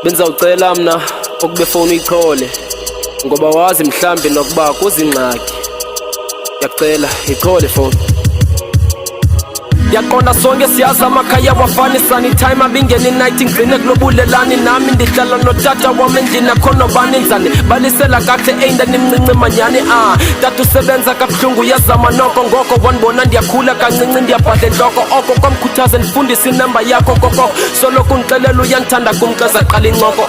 Benzawucela mina ukube phone ikhole ngoba wazi mhlambi nokuba kuzingxaki. Ngiyacela ikhole phone. Yaqonda sonke siyazi amakhaya wafanisana itime abingeni night ngivine kulobulelani nami ndihlala notata wami endlini akhona baninzane balisela kahle einda nimncinci manyani tata usebenza kabuhlungu yazama noko ngoko wanibona ndiyakhula kancinci ndiyabhadla enhloko oko kwamkhuthaza ndifundisa inamba yakho koko soloko undixelela uyandithanda kumxeza qala incoko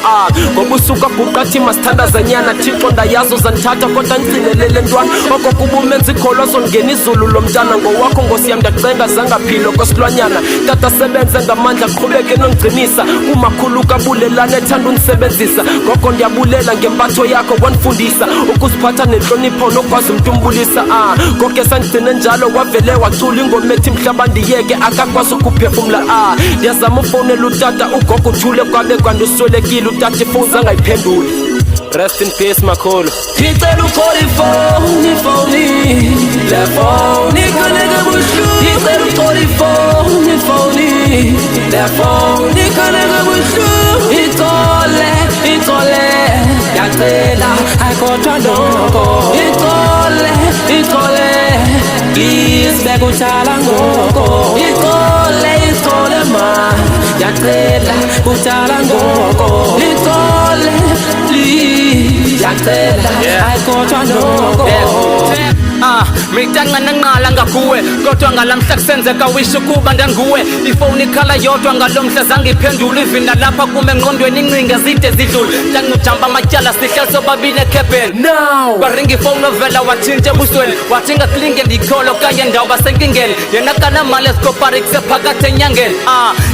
ngoba usuka bhuqathi masithandaza nyana Thixo ndayazo zandithatha kodwa ngcinelele ntwana oko kuba umenza ikholwa zongena izulu lomntana ngowakho ngosi yam ndiyacenga zangaphila kosilwanyana tata sebenza ngamandla qhubeke nongcinisa umakhulu kabulelane ethanda unisebenzisa ngoko ndiyabulela ngempatho yakho wanifundisa ukuziphatha nenhlonipho nokwazi umuntu umbulisa konke sangigcine njalo wavele wacula ingoma ethi mhlaba ndiyeke akakwazi ukuphefumla ndiyazama ufonela utata ugogo uthule kwabe kwanti uswelekile utata ifoni zangayiphenduli. Rest in peace makhulu. Ngicela ukhole ifoni le phone ikhoneka buhlungu. Ngicela ukhole ifoni le phone ikhoneka buhlungu. Ithole ngiyacela ayikhohlwa noko. Ithole please bekutshala ngoko. Ithole ma ngiyacela kutshala ngoko. Ithole please ngiyacela ayikhohlwa noko. Mitanga nanqala ngakuwe kodwa ngalamhla kusenzeka wisho kuba ndanguwe ifoni ikhala yodwa ngalomhla zangiphendula ivina lapha kume engqondweni incinga zide zidlule ngangujamba amatyala sihla sobabili ekhebheni now baringa ifoni ovela wathinta ebusweni wathi ngaklinge ndikholo kanye ndawo basenkingeni yena kanamali esikopari kusephakathi enyangeni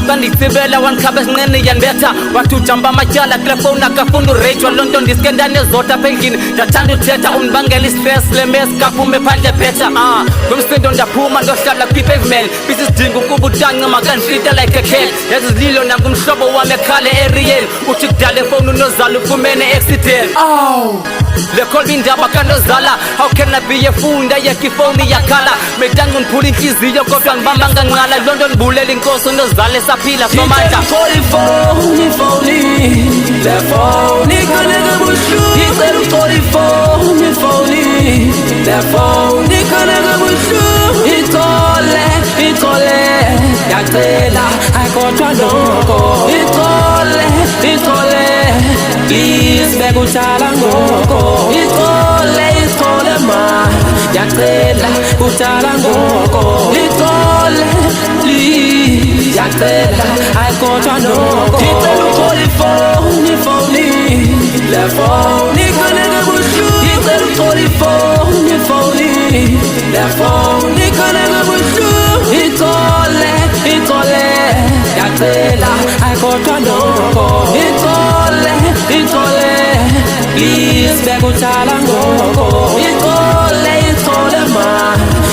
kanditsibela wandikhaba esinqeni yanibetha wathi ujamba amatyala kule foni akafunda ureytwa loo nto ndiske ndanezota apha endlini ndathanda uthetha undibangela istress le mesi kaphume phandle phetha ngomsindo ndaphuma ndohlala kwi-pavement bisisidinga ukuba utanca makandifita like a cat yazizililo nangumhlobo wami ekhale eriyeni uthi kudala efoni unozala ufumene accident le call indaba kanozala how can I be efunda yekho ifoni yakhala metanca undiphula inhliziyo kodwa ngibamba nganqala loo nto ndibulela inkosi unozala esaphila somandla. Ifoni le phone ikhoneka buhlungu. Ngicela ukhole ifoni le phone ikhoneka buhlungu. Ithole ngiyacela ayikhohlwa noko. Ithole please bekutshala ngoko. Ithole ma ngiyacela kutshala ngoko. Ithole please ngiyacela ayikhohlwa noko. Ngicela ukhole ifoni le phone ikhoneka buhlungu. Ngicela ukhole ifoni le phone ikhoneka buhlungu. Ithole ngiyacela ayikhohlwa noko. Ithole please bekutshala ngoko. Ithole ma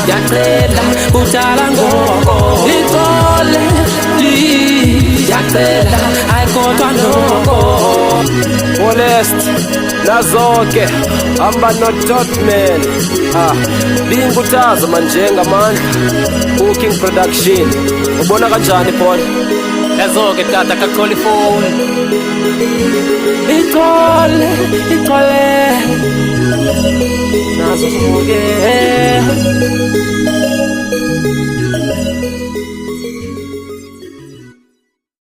ngiyacela kutshala ngoko. Ithole please ngiyacela ayikhohlwa noko. Honest nazoke hamba no dot man binguthazama njengamandla Cooking Production. Ubona kanjani Paul? Ezoke tata kakhole ifoni. Ithole nazo zonke